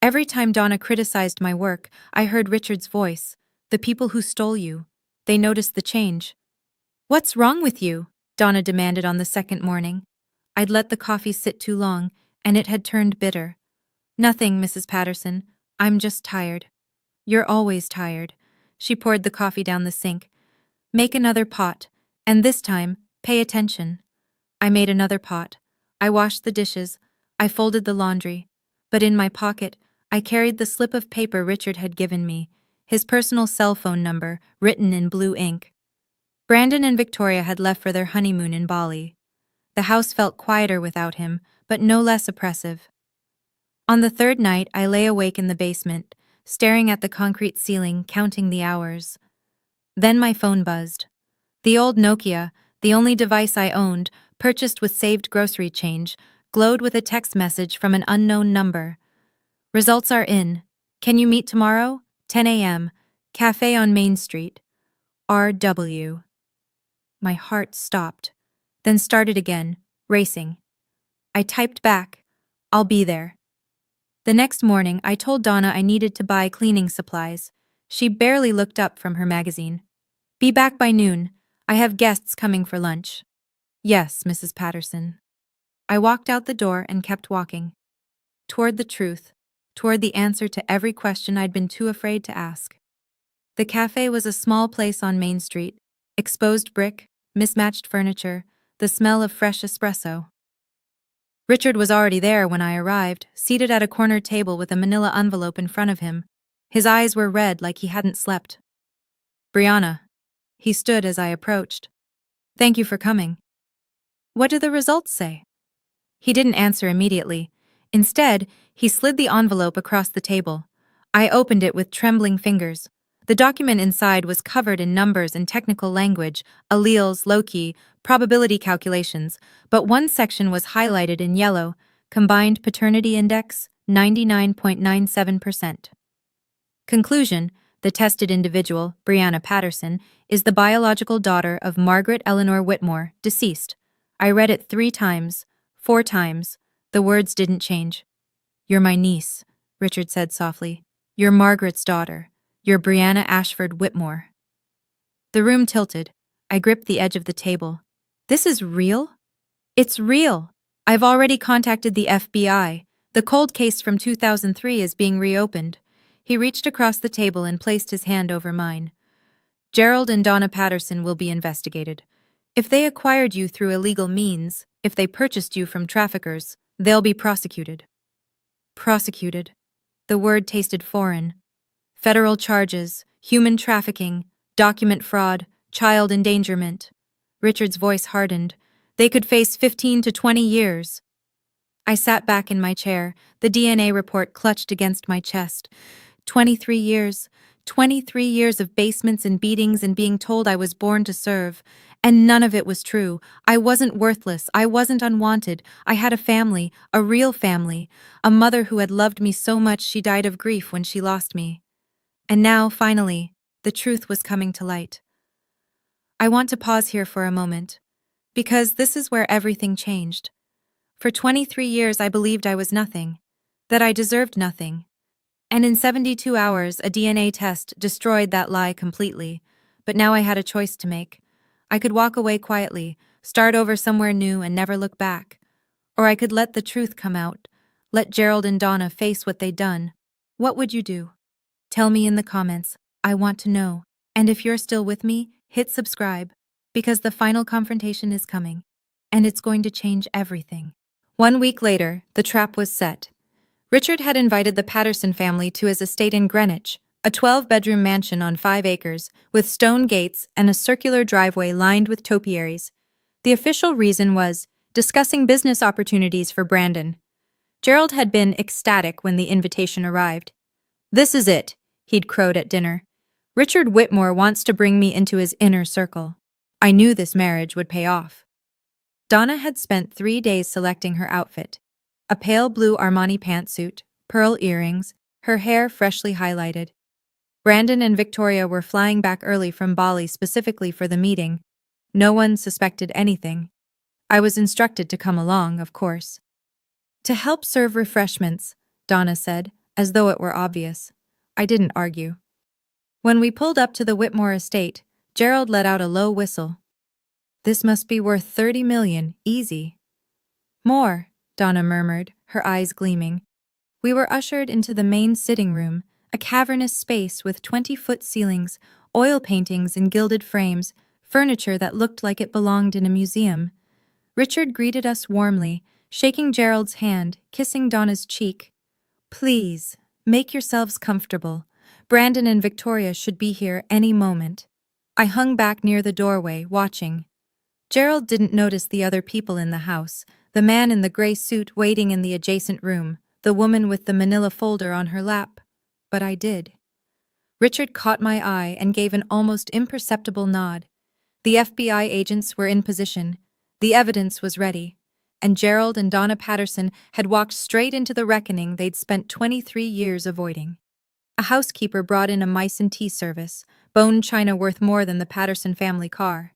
Speaker 1: Every time Donna criticized my work, I heard Richard's voice. The people who stole you. They noticed the change. What's wrong with you? Donna demanded on the second morning. I'd let the coffee sit too long, and it had turned bitter. Nothing, Mrs. Patterson. I'm just tired. You're always tired. She poured the coffee down the sink. Make another pot, and this time, pay attention. I made another pot. I washed the dishes. I folded the laundry. But in my pocket, I carried the slip of paper Richard had given me, his personal cell phone number, written in blue ink. Brandon and Victoria had left for their honeymoon in Bali. The house felt quieter without him, but no less oppressive. On the third night, I lay awake in the basement, staring at the concrete ceiling, counting the hours. Then my phone buzzed. The old Nokia, the only device I owned, purchased with saved grocery change, glowed with a text message from an unknown number. Results are in. Can you meet tomorrow? 10 a.m. Cafe on Main Street. R.W. My heart stopped, then started again, racing. I typed back, I'll be there. The next morning, I told Donna I needed to buy cleaning supplies. She barely looked up from her magazine. Be back by noon. I have guests coming for lunch. Yes, Mrs. Patterson. I walked out the door and kept walking. Toward the truth, toward the answer to every question I'd been too afraid to ask. The cafe was a small place on Main Street, exposed brick, mismatched furniture, the smell of fresh espresso. Richard was already there when I arrived, seated at a corner table with a manila envelope in front of him. His eyes were red like he hadn't slept. "Brianna." He stood as I approached. "Thank you for coming. What do the results say?" He didn't answer immediately. Instead, he slid the envelope across the table. I opened it with trembling fingers. The document inside was covered in numbers and technical language, alleles, loci, probability calculations, but one section was highlighted in yellow: combined paternity index, 99.97%. Conclusion: the tested individual, Brianna Patterson, is the biological daughter of Margaret Eleanor Whitmore, deceased. I read it 3 times, 4 times. The words didn't change. "You're my niece," Richard said softly. "You're Margaret's daughter. You're Brianna Ashford Whitmore." The room tilted. I gripped the edge of the table. "This is real?" "It's real. I've already contacted the FBI. The cold case from 2003 is being reopened." He reached across the table and placed his hand over mine. "Gerald and Donna Patterson will be investigated. If they acquired you through illegal means, if they purchased you from traffickers, they'll be prosecuted." Prosecuted. The word tasted foreign. Federal charges, human trafficking, document fraud, child endangerment. Richard's voice hardened. They could face 15 to 20 years. I sat back in my chair, the DNA report clutched against my chest. 23 years. 23 years of basements and beatings and being told I was born to serve. And none of it was true. I wasn't worthless. I wasn't unwanted. I had a family, a real family, a mother who had loved me so much she died of grief when she lost me. And now, finally, the truth was coming to light. I want to pause here for a moment, because this is where everything changed. For 23 years I believed I was nothing, that I deserved nothing. And in 72 hours, a DNA test destroyed that lie completely. But now I had a choice to make. I could walk away quietly, start over somewhere new and never look back. Or I could let the truth come out, let Gerald and Donna face what they'd done. What would you do? Tell me in the comments. I want to know. And if you're still with me, hit subscribe, because the final confrontation is coming, and it's going to change everything. 1 week later, the trap was set. Richard had invited the Patterson family to his estate in Greenwich, a 12-bedroom mansion on 5 acres, with stone gates and a circular driveway lined with topiaries. The official reason was discussing business opportunities for Brandon. Gerald had been ecstatic when the invitation arrived. "This is it," he'd crowed at dinner. "Richard Whitmore wants to bring me into his inner circle." I knew this marriage would pay off. Donna had spent 3 days selecting her outfit. A pale blue Armani pantsuit, pearl earrings, her hair freshly highlighted. Brandon and Victoria were flying back early from Bali specifically for the meeting. No one suspected anything. I was instructed to come along, of course. "To help serve refreshments," Donna said, as though it were obvious. I didn't argue. When we pulled up to the Whitmore estate, Gerald let out a low whistle. "This must be worth 30 million, easy." "More," Donna murmured, her eyes gleaming. We were ushered into the main sitting room, a cavernous space with 20-foot ceilings, oil paintings in gilded frames, furniture that looked like it belonged in a museum. Richard greeted us warmly, shaking Gerald's hand, kissing Donna's cheek. "Please, make yourselves comfortable. Brandon and Victoria should be here any moment." I hung back near the doorway, watching. Gerald didn't notice the other people in the house, the man in the gray suit waiting in the adjacent room, the woman with the manila folder on her lap. But I did. Richard caught my eye and gave an almost imperceptible nod. The FBI agents were in position. The evidence was ready. And Gerald and Donna Patterson had walked straight into the reckoning they'd spent 23 years avoiding. A housekeeper brought in a mice and tea service, bone china worth more than the Patterson family car.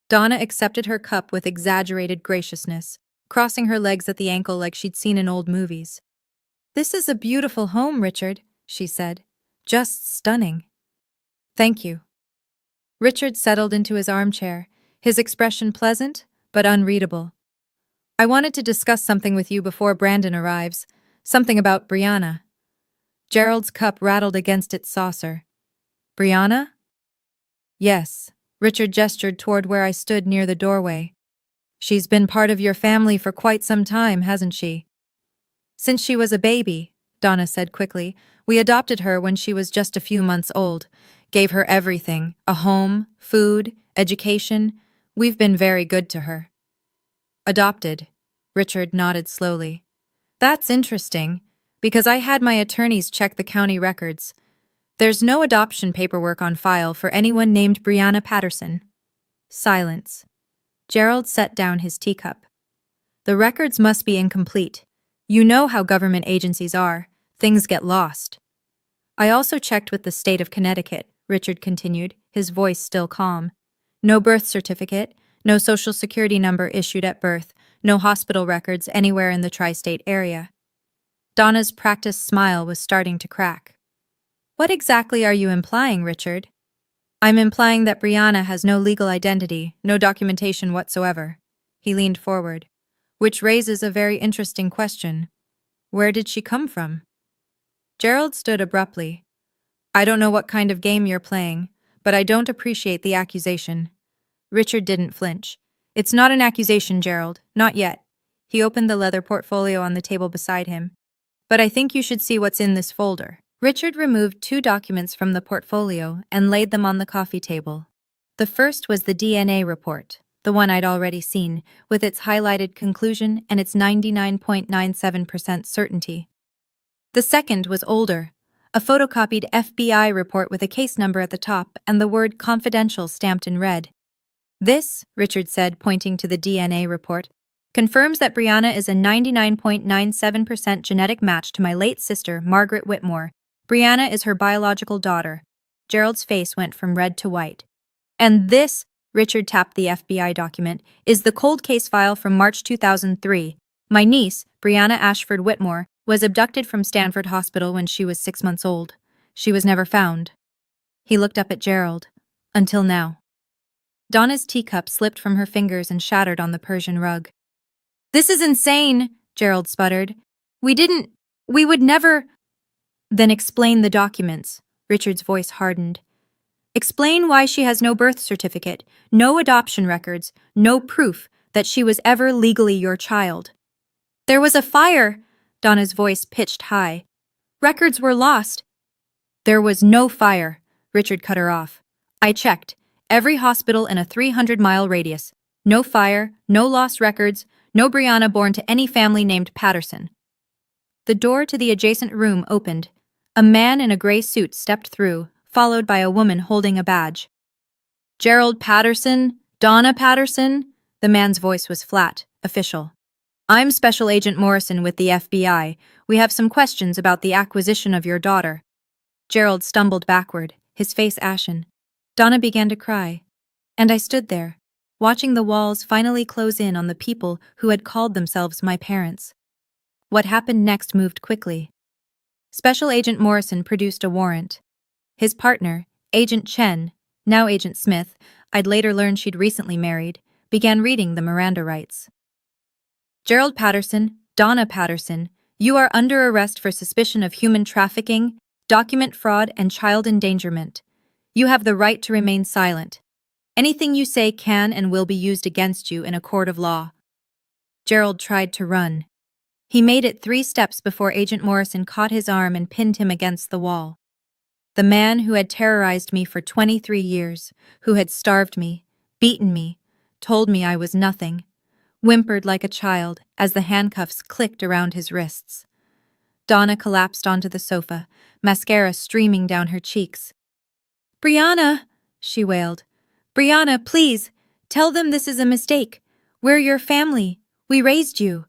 Speaker 1: Donna accepted her cup with exaggerated graciousness, crossing her legs at the ankle like she'd seen in old movies. "This is a beautiful home, Richard," she said. "Just stunning." "Thank you." Richard settled into his armchair, his expression pleasant but unreadable. "I wanted to discuss something with you before Brandon arrives, something about Brianna." Gerald's cup rattled against its saucer. "Brianna?" "Yes," Richard gestured toward where I stood near the doorway. She's been part of your family for quite some time, hasn't she? Since she was a baby, Donna said quickly. We adopted her when she was just a few months old. Gave her everything, a home, food, education. We've been very good to her. Adopted. Richard nodded slowly. That's interesting, because I had my attorneys check the county records. There's no adoption paperwork on file for anyone named Brianna Patterson. Silence. Gerald set down his teacup. The records must be incomplete. You know how government agencies are. Things get lost. I also checked with the state of Connecticut, Richard continued, his voice still calm. No birth certificate, no social security number issued at birth, no hospital records anywhere in the tri-state area. Donna's practiced smile was starting to crack. What exactly are you implying, Richard? I'm implying that Brianna has no legal identity, no documentation whatsoever. He leaned forward. Which raises a very interesting question. Where did she come from? Gerald stood abruptly. I don't know what kind of game you're playing, but I don't appreciate the accusation. Richard didn't flinch. It's not an accusation, Gerald. Not yet. He opened the leather portfolio on the table beside him. But I think you should see what's in this folder. Richard removed 2 documents from the portfolio and laid them on the coffee table. The first was the DNA report, the one I'd already seen, with its highlighted conclusion and its 99.97% certainty. The second was older, a photocopied FBI report with a case number at the top and the word confidential stamped in red. This, Richard said, pointing to the DNA report, confirms that Brianna is a 99.97% genetic match to my late sister, Margaret Whitmore. Brianna is her biological daughter. Gerald's face went from red to white. And this, Richard tapped the FBI document, is the cold case file from March 2003. My niece, Brianna Ashford Whitmore, was abducted from Stanford Hospital when she was 6 months old. She was never found. He looked up at Gerald. Until now. Donna's teacup slipped from her fingers and shattered on the Persian rug. This is insane, Gerald sputtered. We would never… Then explain the documents. Richard's voice hardened. Explain why she has no birth certificate, no adoption records, no proof that she was ever legally your child. There was a fire, Donna's voice pitched high. Records were lost. There was no fire, Richard cut her off. I checked. Every hospital in a 300-mile radius. No fire, no lost records, no Brianna born to any family named Patterson. The door to the adjacent room opened. A man in a gray suit stepped through, followed by a woman holding a badge. Gerald Patterson? Donna Patterson? The man's voice was flat, official. I'm Special Agent Morrison with the FBI. We have some questions about the acquisition of your daughter. Gerald stumbled backward, his face ashen. Donna began to cry. And I stood there, watching the walls finally close in on the people who had called themselves my parents. What happened next moved quickly. Special Agent Morrison produced a warrant. His partner, Agent Chen, now Agent Smith, I'd later learned she'd recently married, began reading the Miranda rights. Gerald Patterson, Donna Patterson, you are under arrest for suspicion of human trafficking, document fraud, and child endangerment. You have the right to remain silent. Anything you say can and will be used against you in a court of law. Gerald tried to run. He made it 3 steps before Agent Morrison caught his arm and pinned him against the wall. The man who had terrorized me for 23 years, who had starved me, beaten me, told me I was nothing, whimpered like a child as the handcuffs clicked around his wrists. Donna collapsed onto the sofa, mascara streaming down her cheeks. Brianna, she wailed. Brianna, please, tell them this is a mistake. We're your family. We raised you.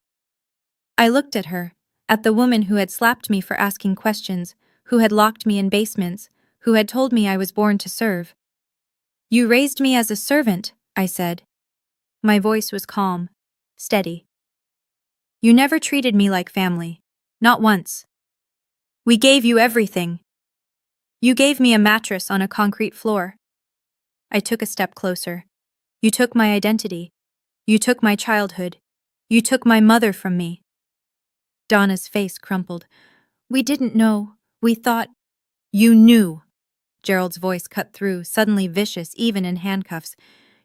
Speaker 1: I looked at her, at the woman who had slapped me for asking questions, who had locked me in basements, who had told me I was born to serve. You raised me as a servant, I said. My voice was calm, steady. You never treated me like family, not once. We gave you everything. You gave me a mattress on a concrete floor. I took a step closer. You took my identity. You took my childhood. You took my mother from me. Donna's face crumpled. We didn't know. We thought… You knew. Gerald's voice cut through, suddenly vicious even in handcuffs.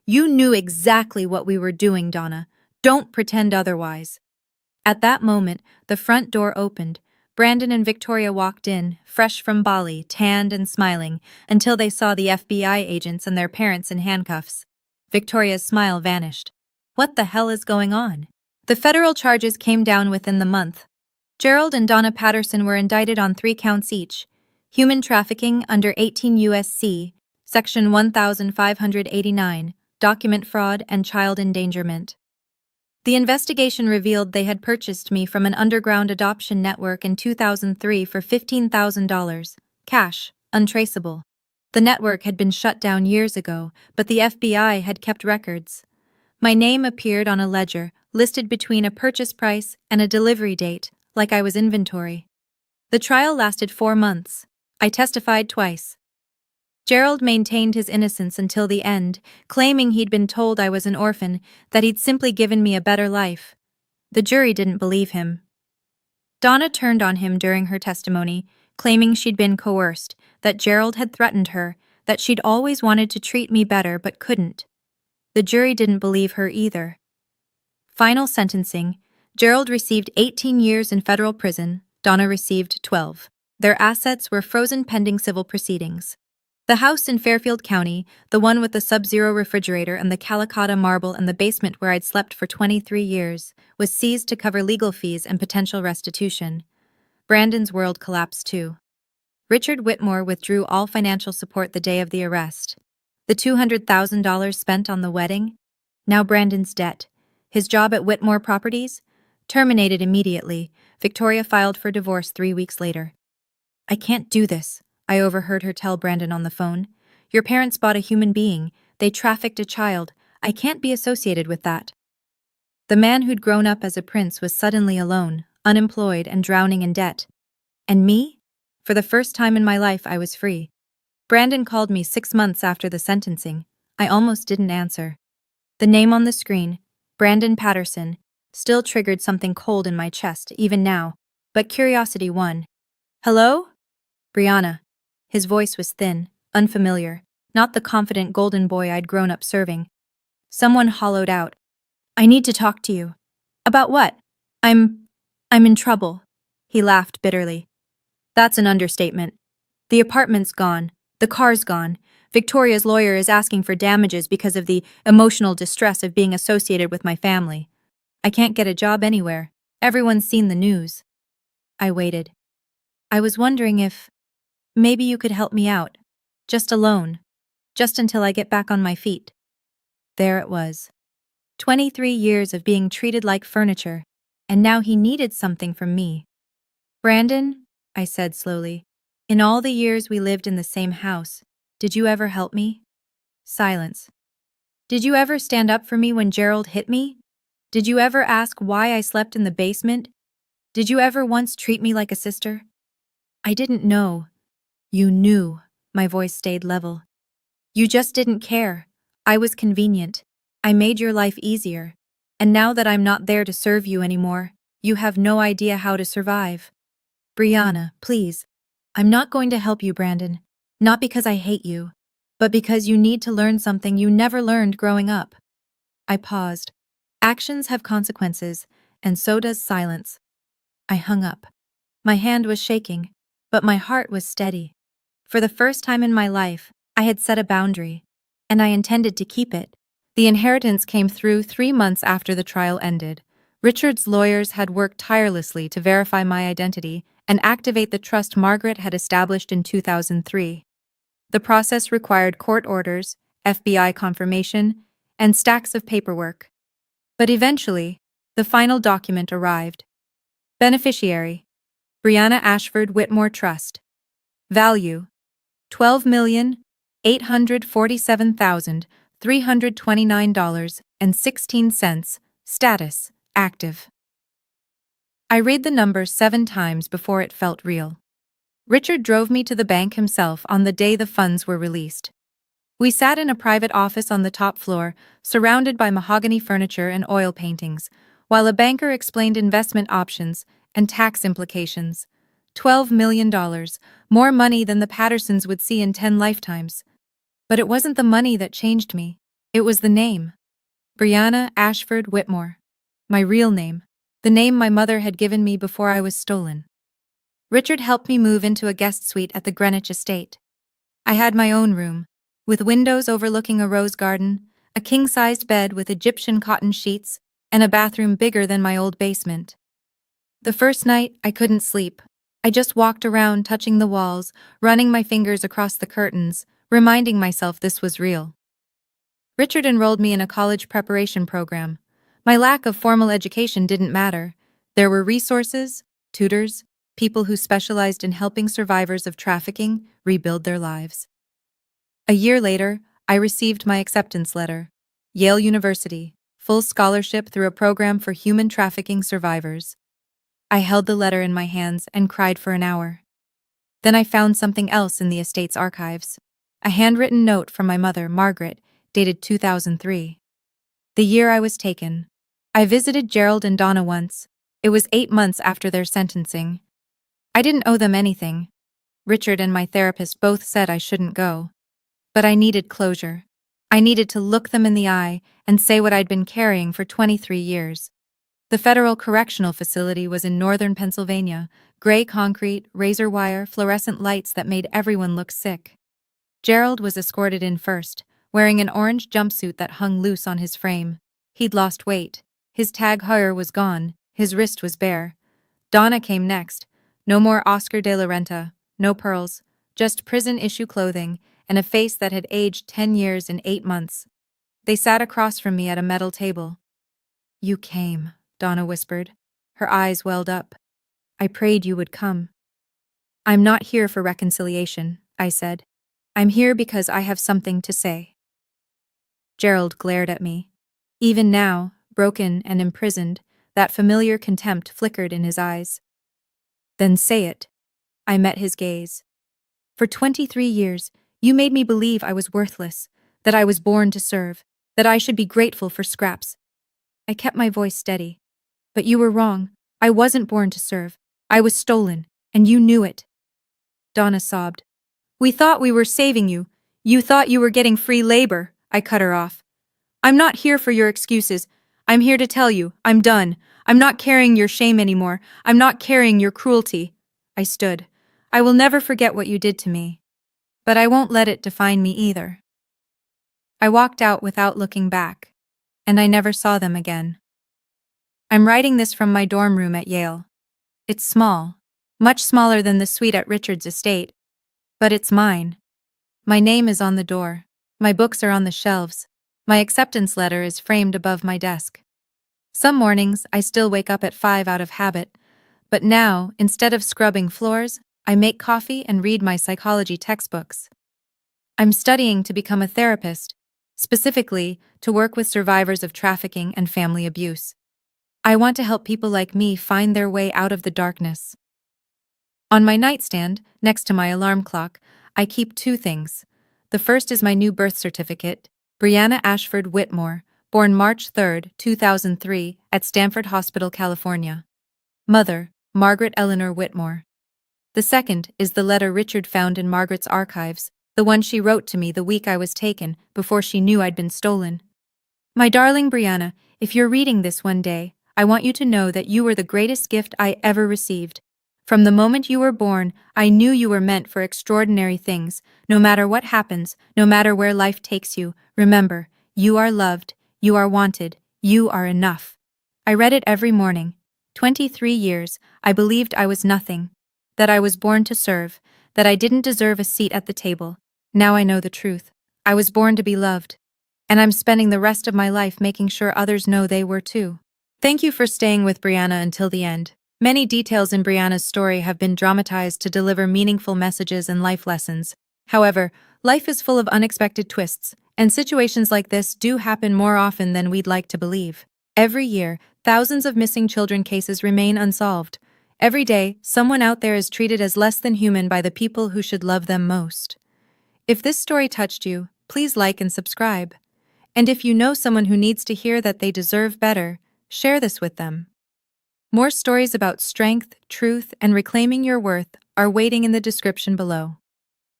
Speaker 1: "You knew exactly what we were doing, Donna. Don't pretend otherwise." At that moment, the front door opened. Brandon and Victoria walked in, fresh from Bali, tanned and smiling, until they saw the FBI agents and their parents in handcuffs. Victoria's smile vanished. What the hell is going on? The federal charges came down within the month. Gerald and Donna Patterson were indicted on 3 counts each: human trafficking under 18 U.S.C., Section 1589, document fraud, and child endangerment. The investigation revealed they had purchased me from an underground adoption network in 2003 for $15,000, cash, untraceable. The network had been shut down years ago, but the FBI had kept records. My name appeared on a ledger, listed between a purchase price and a delivery date, like I was inventory. The trial lasted 4 months. I testified twice. Gerald maintained his innocence until the end, claiming he'd been told I was an orphan, that he'd simply given me a better life. The jury didn't believe him. Donna turned on him during her testimony, claiming she'd been coerced, that Gerald had threatened her, that she'd always wanted to treat me better but couldn't. The jury didn't believe her either. Final sentencing: Gerald received 18 years in federal prison, Donna received 12. Their assets were frozen pending civil proceedings. The house in Fairfield County, the one with the Sub-Zero refrigerator and the Calicotta marble and the basement where I'd slept for 23 years, was seized to cover legal fees and potential restitution. Brandon's world collapsed too. Richard Whitmore withdrew all financial support the day of the arrest. The $200,000 spent on the wedding? Now Brandon's debt. His job at Whitmore Properties? Terminated immediately. Victoria filed for divorce 3 weeks later. "I can't do this," I overheard her tell Brandon on the phone. "Your parents bought a human being. They trafficked a child. I can't be associated with that." The man who'd grown up as a prince was suddenly alone, unemployed, and drowning in debt. And me? For the first time in my life, I was free. Brandon called me 6 months after the sentencing. I almost didn't answer. The name on the screen, Brandon Patterson, still triggered something cold in my chest, even now, but curiosity won. "Hello? Brianna." His voice was thin, unfamiliar, not the confident golden boy I'd grown up serving. Someone hollowed out, "I need to talk to you." "About what?" I'm in trouble." He laughed bitterly. "That's an understatement. The apartment's gone. The car's gone. Victoria's lawyer is asking for damages because of the emotional distress of being associated with my family. I can't get a job anywhere. Everyone's seen the news." I waited. I was wondering if maybe you could help me out. Just a loan. Just until I get back on my feet. There it was. 23 years of being treated like furniture, and now he needed something from me. "Brandon," I said slowly, "in all the years we lived in the same house, did you ever help me?" Silence. "Did you ever stand up for me when Gerald hit me? Did you ever ask why I slept in the basement? Did you ever once treat me like a sister?" "I didn't know." "You knew." My voice stayed level. "You just didn't care. I was convenient. I made your life easier. And now that I'm not there to serve you anymore, you have no idea how to survive." "Brianna, please. I'm not going to help you, Brandon. Not because I hate you, but because you need to learn something you never learned growing up." I paused. Actions have consequences, and so does silence. I hung up. My hand was shaking, but my heart was steady. For the first time in my life, I had set a boundary, and I intended to keep it. The inheritance came through 3 months after the trial ended. Richard's lawyers had worked tirelessly to verify my identity and activate the trust Margaret had established in 2003. The process required court orders, FBI confirmation, and stacks of paperwork. But eventually, the final document arrived. Beneficiary: Brianna Ashford Whitmore Trust. Value: $12,847,329.16. Status: active. I read the number 7 times before it felt real. Richard drove me to the bank himself on the day the funds were released. We sat in a private office on the top floor, surrounded by mahogany furniture and oil paintings, while a banker explained investment options and tax implications. $12 million, more money than the Pattersons would see in 10 lifetimes. But it wasn't the money that changed me. It was the name. Brianna Ashford Whitmore. My real name. The name my mother had given me before I was stolen. Richard helped me move into a guest suite at the Greenwich estate. I had my own room, with windows overlooking a rose garden, a king-sized bed with Egyptian cotton sheets, and a bathroom bigger than my old basement. The first night, I couldn't sleep. I just walked around touching the walls, running my fingers across the curtains, reminding myself this was real. Richard enrolled me in a college preparation program. My lack of formal education didn't matter. There were resources, tutors, people who specialized in helping survivors of trafficking rebuild their lives. A year later, I received my acceptance letter. Yale University, full scholarship through a program for human trafficking survivors. I held the letter in my hands and cried for an hour. Then I found something else in the estate's archives. A handwritten note from my mother, Margaret, dated 2003. The year I was taken. I visited Gerald and Donna once. It was 8 months after their sentencing. I didn't owe them anything. Richard and my therapist both said I shouldn't go. But I needed closure. I needed to look them in the eye and say what I'd been carrying for 23 years. The Federal Correctional Facility was in northern Pennsylvania, gray concrete, razor wire, fluorescent lights that made everyone look sick. Gerald was escorted in first, wearing an orange jumpsuit that hung loose on his frame. He'd lost weight. His tag heuer was gone. His wrist was bare. Donna came next. No more Oscar de la Renta, no pearls, just prison-issue clothing and a face that had aged 10 years in 8 months. They sat across from me at a metal table. "You came," Donna whispered. Her eyes welled up. "I prayed you would come." "I'm not here for reconciliation," I said. "I'm here because I have something to say." Gerald glared at me. Even now, broken and imprisoned, that familiar contempt flickered in his eyes. "Then say it." I met his gaze. "For 23 years, you made me believe I was worthless, that I was born to serve, that I should be grateful for scraps." I kept my voice steady. "But you were wrong. I wasn't born to serve. I was stolen, and you knew it." Donna sobbed. "We thought we were saving you. You thought you were getting free labor." I cut her off. "I'm not here for your excuses. I'm here to tell you, I'm done. I'm not carrying your shame anymore. I'm not carrying your cruelty." I stood. "I will never forget what you did to me. But I won't let it define me either." I walked out without looking back, and I never saw them again. I'm writing this from my dorm room at Yale. It's small, much smaller than the suite at Richard's estate, but it's mine. My name is on the door. My books are on the shelves. My acceptance letter is framed above my desk. Some mornings, I still wake up at 5 out of habit, but now, instead of scrubbing floors, I make coffee and read my psychology textbooks. I'm studying to become a therapist, specifically to work with survivors of trafficking and family abuse. I want to help people like me find their way out of the darkness. On my nightstand, next to my alarm clock, I keep 2 things. The first is my new birth certificate, Brianna Ashford Whitmore, born March 3, 2003, at Stanford Hospital, California. Mother, Margaret Eleanor Whitmore. The second is the letter Richard found in Margaret's archives, the one she wrote to me the week I was taken, before she knew I'd been stolen. "My darling Brianna, if you're reading this one day, I want you to know that you were the greatest gift I ever received. From the moment you were born, I knew you were meant for extraordinary things. No matter what happens, no matter where life takes you, remember, you are loved, you are wanted, you are enough." I read it every morning. 23 years, I believed I was nothing, that I was born to serve, that I didn't deserve a seat at the table. Now I know the truth. I was born to be loved. And I'm spending the rest of my life making sure others know they were too. Thank you for staying with Brianna until the end. Many details in Brianna's story have been dramatized to deliver meaningful messages and life lessons. However, life is full of unexpected twists, and situations like this do happen more often than we'd like to believe. Every year, thousands of missing children cases remain unsolved. Every day, someone out there is treated as less than human by the people who should love them most. If this story touched you, please like and subscribe. And if you know someone who needs to hear that they deserve better, share this with them. More stories about strength, truth, and reclaiming your worth are waiting in the description below.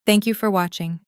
Speaker 1: Thank you for watching.